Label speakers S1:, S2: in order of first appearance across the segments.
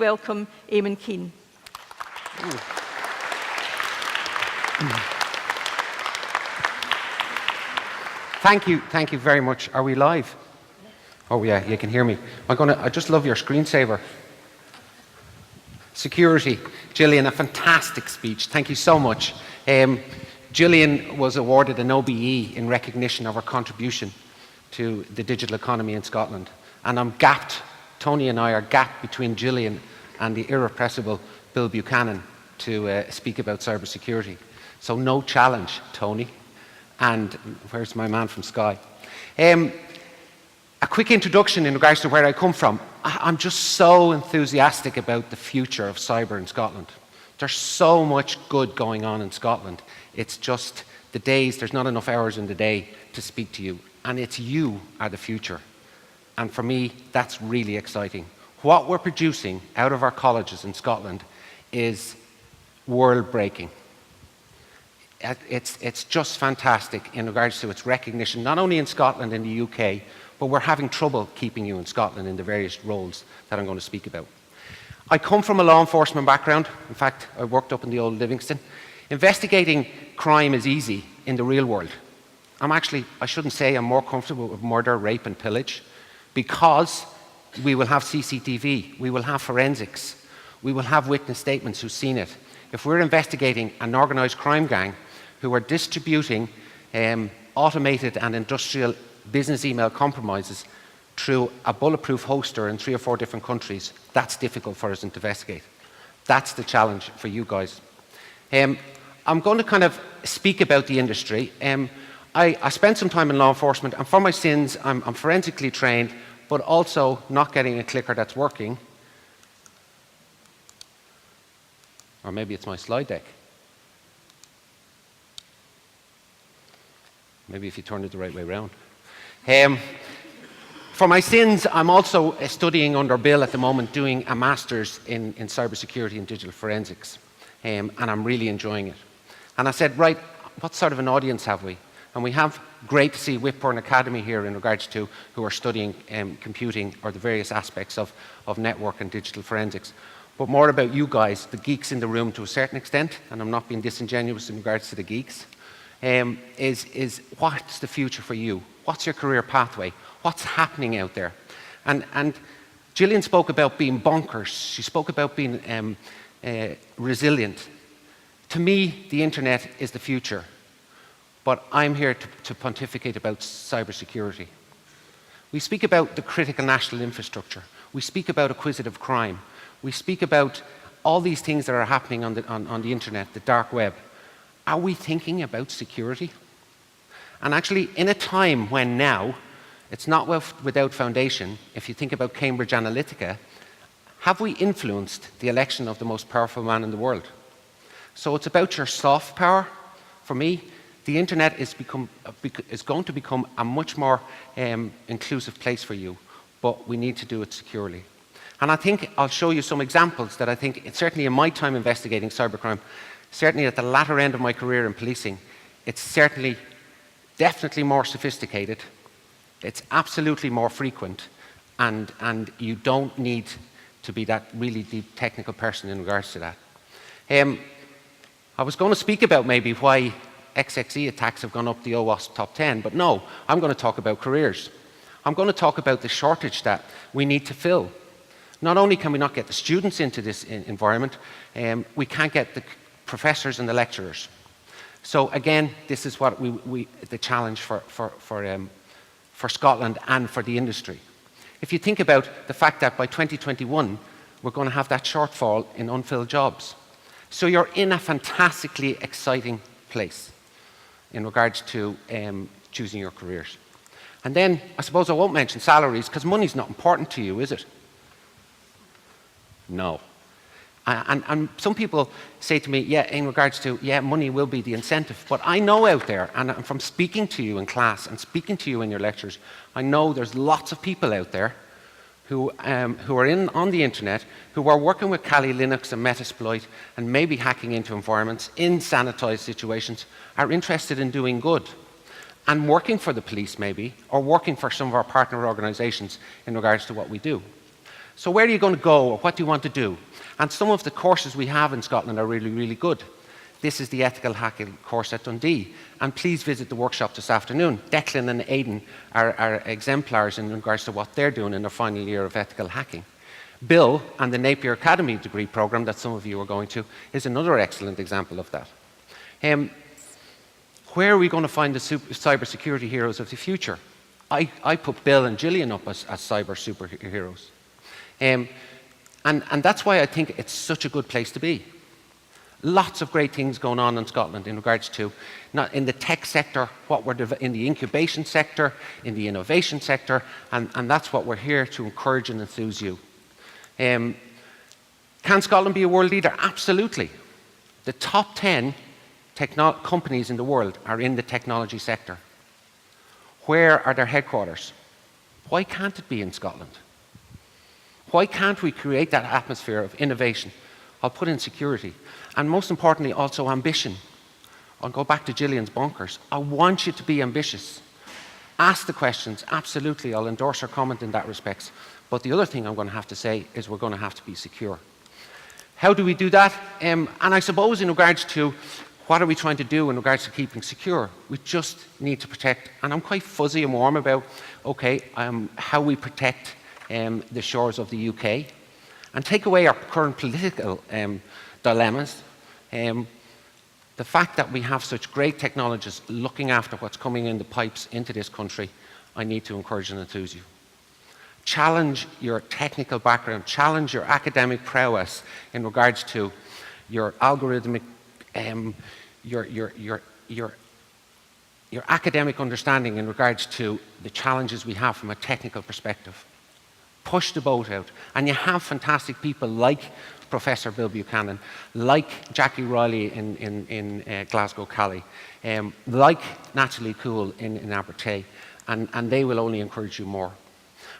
S1: welcome Eamonn Keane.
S2: Thank you very much. Are we live? Oh yeah, you can hear me. I just love your screensaver. Security. Gillian, a fantastic speech. Thank you so much. Gillian was awarded an OBE in recognition of her contribution to the digital economy in Scotland. And I'm gapped, Tony and I are gapped between Gillian and the irrepressible Bill Buchanan to speak about cybersecurity. So no challenge, Tony. And where's my man from Sky? A quick introduction in regards to where I come from. I'm just so enthusiastic about the future of cyber in Scotland. There's so much good going on in Scotland. It's just the days, there's not enough hours in the day to speak to you. And it's you are the future. And for me, that's really exciting. What we're producing out of our colleges in Scotland is world-breaking. It's just fantastic in regards to its recognition, not only in Scotland and the UK, but we're having trouble keeping you in Scotland in the various roles that I'm going to speak about. I come from a law enforcement background. In fact, I worked up in the old Livingston. Investigating crime is easy in the real world. I shouldn't say I'm more comfortable with murder, rape and pillage, because we will have CCTV, we will have forensics, we will have witness statements who've seen it. If we're investigating an organised crime gang who are distributing automated and industrial business email compromises through a bulletproof hoster in 3 or 4 different countries, that's difficult for us to investigate. That's the challenge for you guys. I'm going to kind of speak about the industry. I spent some time in law enforcement, and for my sins, I'm forensically trained, but also not getting a clicker that's working. Or maybe it's my slide deck. Maybe if you turn it the right way around. For my sins, I'm also studying under Bill at the moment, doing a master's in cybersecurity and digital forensics. And I'm really enjoying it. And I said, right, what sort of an audience have we? And we have great to see Whitburn Academy here in regards to who are studying computing or the various aspects of network and digital forensics. But more about you guys, the geeks in the room to a certain extent, and I'm not being disingenuous in regards to the geeks, is what's the future for you? What's your career pathway? What's happening out there? And Gillian spoke about being bonkers. She spoke about being resilient. To me, the internet is the future, but I'm here to pontificate about cybersecurity. We speak about the critical national infrastructure. We speak about acquisitive crime. We speak about all these things that are happening on the internet, the dark web. Are we thinking about security? And actually, in a time when now, it's not without foundation, if you think about Cambridge Analytica, have we influenced the election of the most powerful man in the world? So it's about your soft power. For me, the internet is going to become a much more inclusive place for you, but we need to do it securely. And I think I'll show you some examples that I think, certainly in my time investigating cybercrime, certainly at the latter end of my career in policing, it's certainly definitely more sophisticated, it's absolutely more frequent, and you don't need to be that really deep technical person in regards to that. I was going to speak about maybe why XXE attacks have gone up the OWASP top 10, but no, I'm going to talk about careers. I'm going to talk about the shortage that we need to fill. Not only can we not get the students into this environment, we can't get the professors and the lecturers. So again, this is what the challenge for Scotland and for the industry. If you think about the fact that by 2021, we're going to have that shortfall in unfilled jobs. So you're in a fantastically exciting place in regards to choosing your careers. And then, I suppose I won't mention salaries, because money's not important to you, is it? No. And some people say to me, yeah, in regards to, yeah, money will be the incentive. But I know out there, and from speaking to you in class and speaking to you in your lectures, I know there's lots of people out there who are on the internet, who are working with Kali Linux and Metasploit and maybe hacking into environments in sanitized situations, are interested in doing good and working for the police maybe, or working for some of our partner organizations in regards to what we do. So where are you going to go, or what do you want to do? And some of the courses we have in Scotland are really, really good. This is the ethical hacking course at Dundee. And please visit the workshop this afternoon. Declan and Aidan are exemplars in regards to what they're doing in their final year of ethical hacking. Bill and the Napier Academy degree program that some of you are going to is another excellent example of that. Where are we going to find the cybersecurity heroes of the future? I put Bill and Gillian up as cyber superheroes. And that's why I think it's such a good place to be. Lots of great things going on in Scotland in regards to, not in the tech sector, what we're in the incubation sector, in the innovation sector, and that's what we're here to encourage and enthuse you. Can Scotland be a world leader? Absolutely. The top 10 companies in the world are in the technology sector. Where are their headquarters? Why can't it be in Scotland? Why can't we create that atmosphere of innovation? I'll put in security. And most importantly, also ambition. I'll go back to Gillian's bonkers. I want you to be ambitious. Ask the questions. Absolutely, I'll endorse her comment in that respect. But the other thing I'm going to have to say is we're going to have to be secure. How do we do that? And I suppose in regards to what are we trying to do in regards to keeping secure, we just need to protect, and I'm quite fuzzy and warm about, okay, how we protect the shores of the UK and take away our current political dilemmas. The fact that we have such great technologists looking after what's coming in the pipes into this country, I need to encourage and enthuse you. Challenge your technical background, challenge your academic prowess in regards to your algorithmic, your academic understanding in regards to the challenges we have from a technical perspective. Push the boat out. And you have fantastic people like Professor Bill Buchanan, like Jackie Riley in Glasgow Cali, like Natalie Cool in Abertay, and they will only encourage you more.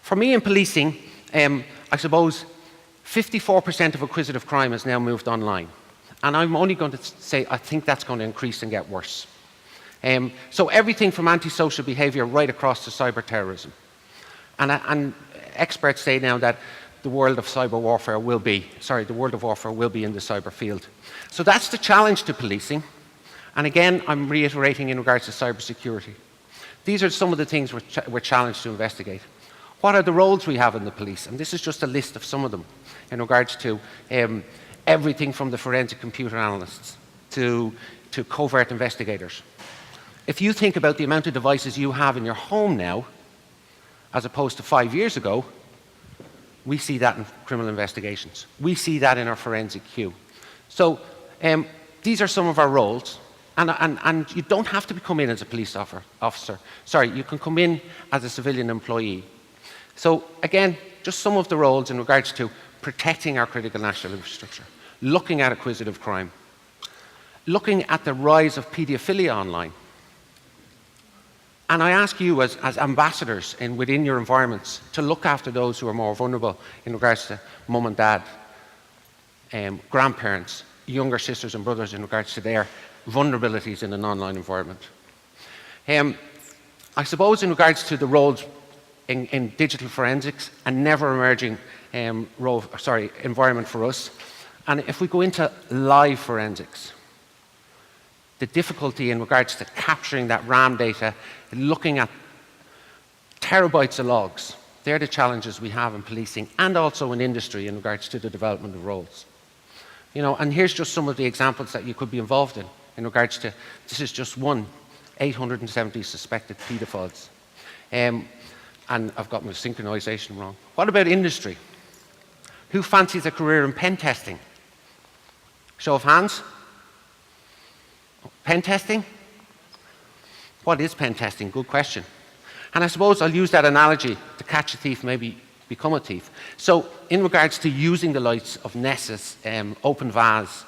S2: For me in policing, I suppose 54% of acquisitive crime has now moved online. And I'm only going to say I think that's going to increase and get worse. So everything from antisocial behaviour right across to cyber terrorism. And experts say now that the world of warfare will be in the cyber field. So that's the challenge to policing. And again, I'm reiterating in regards to cybersecurity. These are some of the things we're challenged to investigate. What are the roles we have in the police? And this is just a list of some of them in regards to everything from the forensic computer analysts to covert investigators. If you think about the amount of devices you have in your home now, as opposed to 5 years ago, we see that in criminal investigations. We see that in our forensic queue. So these are some of our roles. And you don't have to come in as a police officer. Sorry, you can come in as a civilian employee. So again, just some of the roles in regards to protecting our critical national infrastructure, looking at acquisitive crime, looking at the rise of paedophilia online. And I ask you as ambassadors within your environments to look after those who are more vulnerable in regards to mum and dad, grandparents, younger sisters and brothers in regards to their vulnerabilities in an online environment. I suppose in regards to the roles in digital forensics, a never emerging environment for us. And if we go into live forensics, the difficulty in regards to capturing that RAM data, looking at terabytes of logs, they're the challenges we have in policing and also in industry in regards to the development of roles. You know, and here's just some of the examples that you could be involved in regards to, this is just one, 870 suspected paedophiles. And I've got my synchronization wrong. What about industry? Who fancies a career in pen testing? Show of hands. Pen testing? What is pen testing? Good question. And I suppose I'll use that analogy to catch a thief, maybe become a thief. So in regards to using the likes of Nessus, OpenVAS,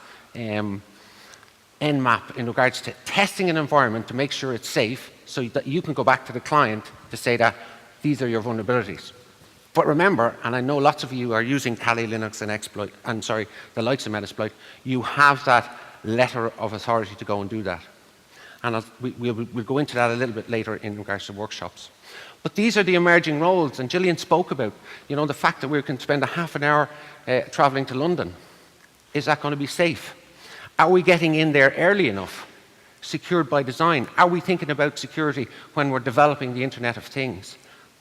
S2: Nmap, in regards to testing an environment to make sure it's safe so that you can go back to the client to say that these are your vulnerabilities. But remember, and I know lots of you are using Kali Linux and the likes of Metasploit, you have that letter of authority to go and do that. And we'll go into that a little bit later in regards to workshops. But these are the emerging roles, and Gillian spoke about, the fact that we can spend a half an hour travelling to London. Is that going to be safe? Are we getting in there early enough? Secured by design? Are we thinking about security when we're developing the Internet of Things?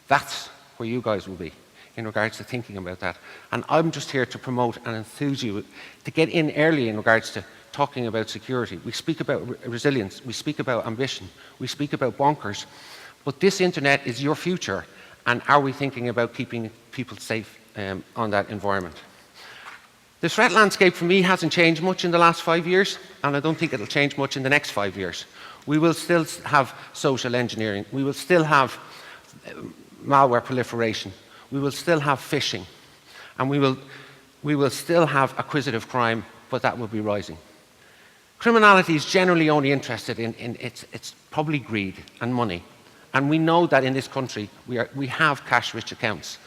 S2: That's where you guys will be in regards to thinking about that. And I'm just here to promote and enthuse you to get in early in regards to talking about security. We speak about resilience, we speak about ambition, we speak about bonkers, but this Internet is your future, and are we thinking about keeping people safe on that environment? The threat landscape for me hasn't changed much in the last 5 years, and I don't think it'll change much in the next 5 years. We will still have social engineering, we will still have malware proliferation, we will still have phishing, and we will still have acquisitive crime, but that will be rising. Criminality is generally only interested in it's probably greed and money. And we know that in this country, we have cash-rich accounts.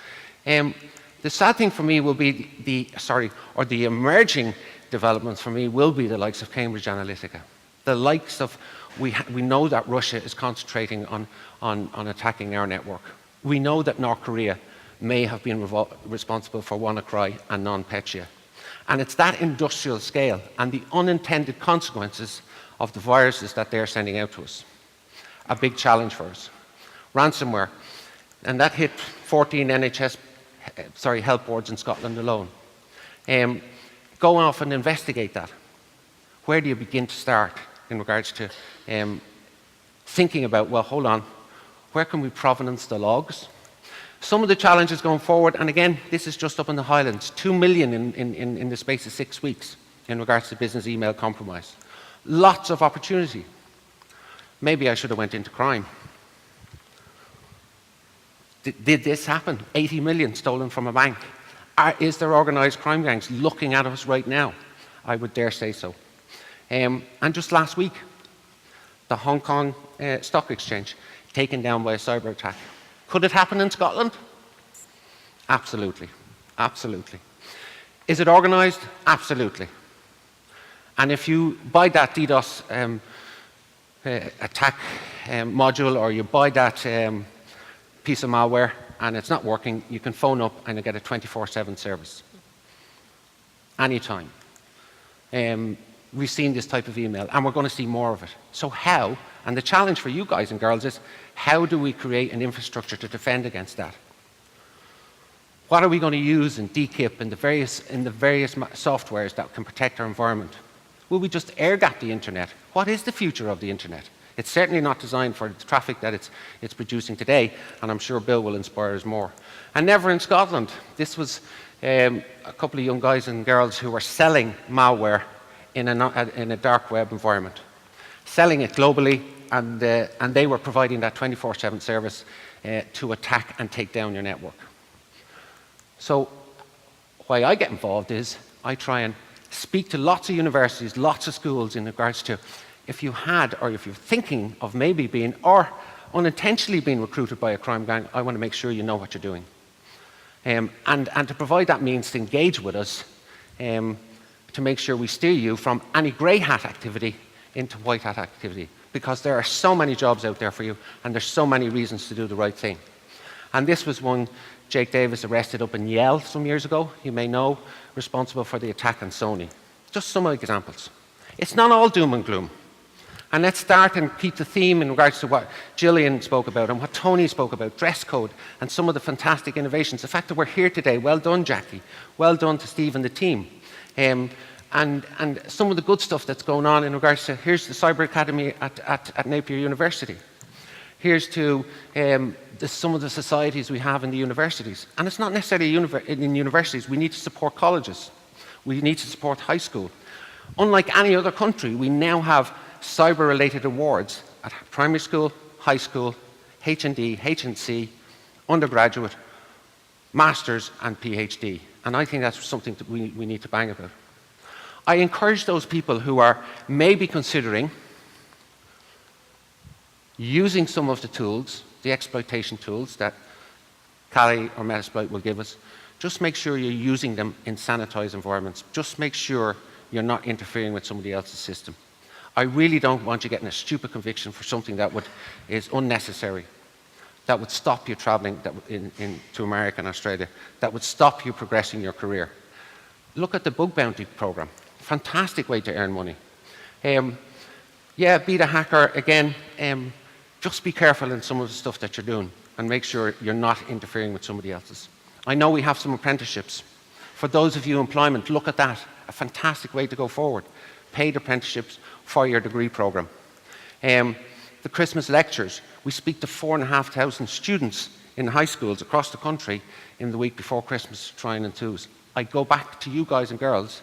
S2: The sad thing for me will be the emerging developments for me will be the likes of Cambridge Analytica. The likes of, we know that Russia is concentrating on attacking our network. We know that North Korea may have been responsible for WannaCry and NotPetya. And it's that industrial scale and the unintended consequences of the viruses that they're sending out to us. A big challenge for us. Ransomware, and that hit 14 health boards in Scotland alone. Go off and investigate that. Where do you begin to start in regards to thinking about, well, hold on, where can we provenance the logs? Some of the challenges going forward, and again, this is just up in the Highlands, 2 million in the space of 6 weeks in regards to business email compromise. Lots of opportunity. Maybe I should have went into crime. Did this happen? 80 million stolen from a bank. Is there organised crime gangs looking at us right now? I would dare say so. And just last week, the Hong Kong Stock Exchange taken down by a cyber attack. Could it happen in Scotland? Absolutely. Absolutely. Is it organised? Absolutely. And if you buy that DDoS attack module, or you buy that piece of malware and it's not working, you can phone up and you get a 24/7 service. Anytime. We've seen this type of email and we're going to see more of it. So how, and the challenge for you guys and girls is, how do we create an infrastructure to defend against that? What are we going to use in DKIP and the various softwares that can protect our environment? Will we just air-gap the internet? What is the future of the internet? It's certainly not designed for the traffic that it's producing today, and I'm sure Bill will inspire us more. And never in Scotland. This was a couple of young guys and girls who were selling malware in a dark web environment, selling it globally, and they were providing that 24/7 service to attack and take down your network. So why I get involved is I try and speak to lots of universities, lots of schools in regards to, if you had, or if you're thinking of maybe being, or unintentionally being recruited by a crime gang, I want to make sure you know what you're doing. And to provide that means to engage with us, to make sure we steer you from any grey hat activity into white hat activity, because there are so many jobs out there for you, and there's so many reasons to do the right thing. And this was one Jake Davis arrested up in Yale some years ago, you may know, responsible for the attack on Sony. Just some examples. It's not all doom and gloom. And let's start and keep the theme in regards to what Gillian spoke about and what Tony spoke about, dress code, and some of the fantastic innovations. The fact that we're here today, well done, Jackie. Well done to Steve and the team. And some of the good stuff that's going on in regards to, here's the Cyber Academy at Napier University. Here's to some of the societies we have in the universities. And it's not necessarily in universities. We need to support colleges. We need to support high school. Unlike any other country, we now have cyber-related awards at primary school, high school, H&D, H&C, undergraduate, masters, and PhD. And I think that's something that we need to bang about. I encourage those people who are maybe considering using some of the tools, the exploitation tools that Kali or Metasploit will give us, just make sure you're using them in sanitized environments. Just make sure you're not interfering with somebody else's system. I really don't want you getting a stupid conviction for something that is unnecessary. that would stop you traveling to America and Australia, that would stop you progressing your career. Look at the bug bounty program. Fantastic way to earn money. Yeah, beat a hacker. Again, just be careful in some of the stuff that you're doing and make sure you're not interfering with somebody else's. I know we have some apprenticeships. For those of you in employment, look at that. A fantastic way to go forward. Paid apprenticeships for your degree program. The Christmas lectures. We speak to 4,500 students in high schools across the country in the week before Christmas to try and enthuse. I go back to you guys and girls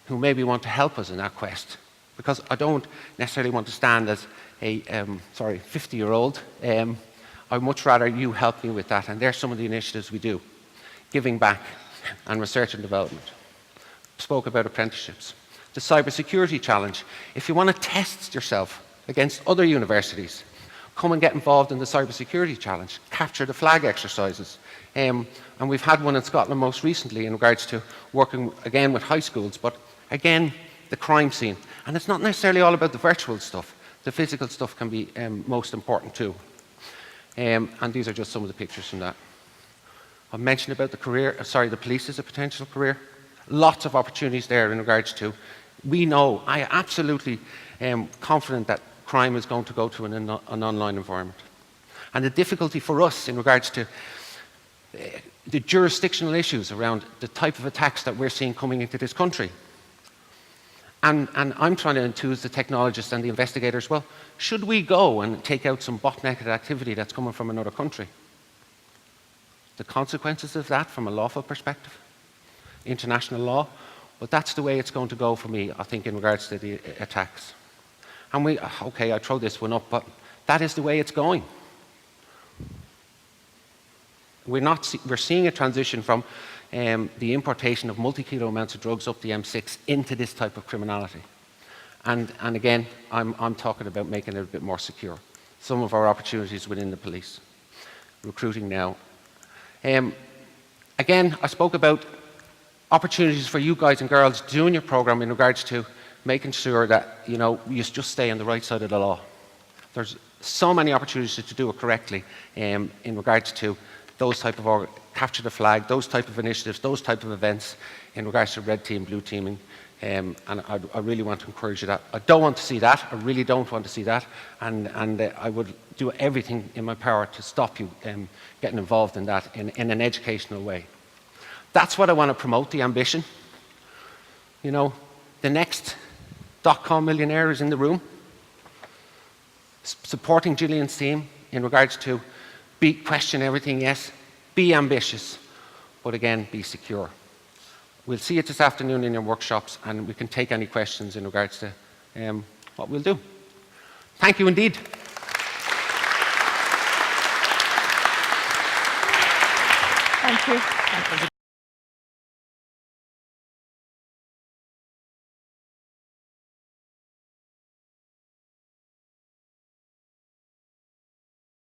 S2: who maybe want to help us in that quest, because I don't necessarily want to stand as a 50-year-old. I'd much rather you help me with that, and there's some of the initiatives we do. Giving back and research and development. Spoke about apprenticeships. The cybersecurity challenge. If you want to test yourself against other universities, come and get involved in the cybersecurity challenge. Capture the flag exercises. And we've had one in Scotland most recently in regards to working again with high schools, but again, the crime scene. And it's not necessarily all about the virtual stuff. The physical stuff can be most important too. And these are just some of the pictures from that. I mentioned about the police as a potential career. Lots of opportunities there in regards to, we know, I absolutely am confident that crime is going to go to an online environment. And the difficulty for us in regards to the jurisdictional issues around the type of attacks that we're seeing coming into this country. And I'm trying to enthuse the technologists and the investigators, well, should we go and take out some botneted activity that's coming from another country? The consequences of that from a lawful perspective, international law, but that's the way it's going to go for me, I think, in regards to the attacks. And okay, I throw this one up, but that is the way it's going. We're seeing a transition from the importation of multi-kilo amounts of drugs up the M6 into this type of criminality. And again, I'm talking about making it a bit more secure. Some of our opportunities within the police. Recruiting now. Again, I spoke about opportunities for you guys and girls doing your program in regards to making sure that you just stay on the right side of the law. There's so many opportunities to do it correctly in regards to those type of capture the flag, those type of initiatives, those type of events in regards to red team, blue teaming. And I really want to encourage you that. I don't want to see that. I really don't want to see that. And I would do everything in my power to stop you getting involved in that in an educational way. That's what I want to promote, the ambition. The next .com millionaire is in the room. Supporting Gillian's team in regards to question everything, yes. Be ambitious, but again, be secure. We'll see it this afternoon in your workshops, and we can take any questions in regards to what we'll do. Thank you indeed.
S1: Thank you.